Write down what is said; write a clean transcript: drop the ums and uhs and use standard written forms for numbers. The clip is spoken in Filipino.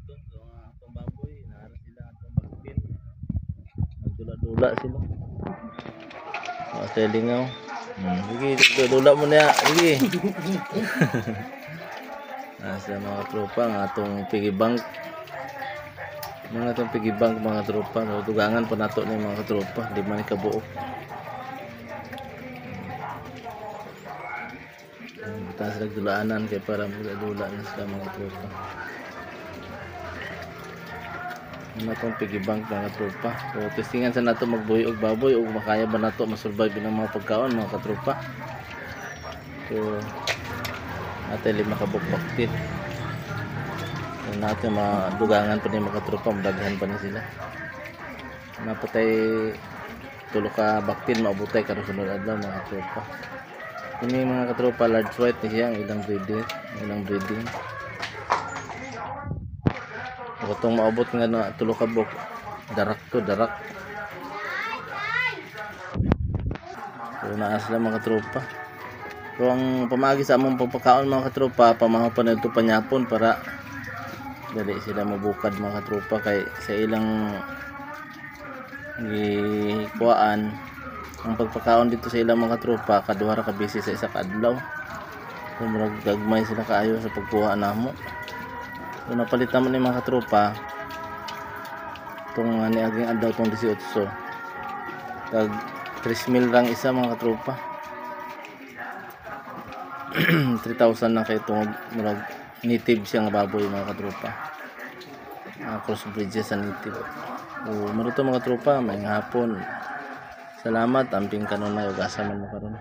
doon so atong baboy naara sila atong baktin nagdula-dula sila sa lingaw. Sige dula mo na sige. Sa mga tropa ng atong piggy bank mga tropa no, tugangan pa nato ni mga tropa di man kabuok. Kita sila dulaanan kay para magdula na sila mga tropa. Ano itong piggy bank mga tropa. So testingan sa nato magbuhi og baboy o makaya ba nato masurvive ng mga pagkaon mga katropa. So natin lima kabukbaktin. So natin madugangan pa ni mga katropa, madaghan pa na sila. Napatay tulo ka baktin maabutay karon sunod adlaw mga katropa. Ini mga katropa large white ni siya ang ilang breeding. Itong maabot nga na tulo ka buk darak. So naas lang mga katropa. So ang pamagi sa among pagpakaon mga katropa, pamahaw pa na ito panyapon para dali sila mabukad mga katropa kay sa ilang gikuan ang pagpakaon dito sa ilang mga tropa kaduha ra ka busy sa isa ka adlaw. So gagmay sila kaayo sa pagkuha namo. So napalitan mo ni mga tropa itong niaging adlaw tong 18 tag 3,000 lang isa mga tropa. 3,000 lang kay itong murag native siya nga baboy mga tropa. Cross bridges sa native. So maruto mga tropa may hapon. Salamat amping kanon na ug asa man mo karon.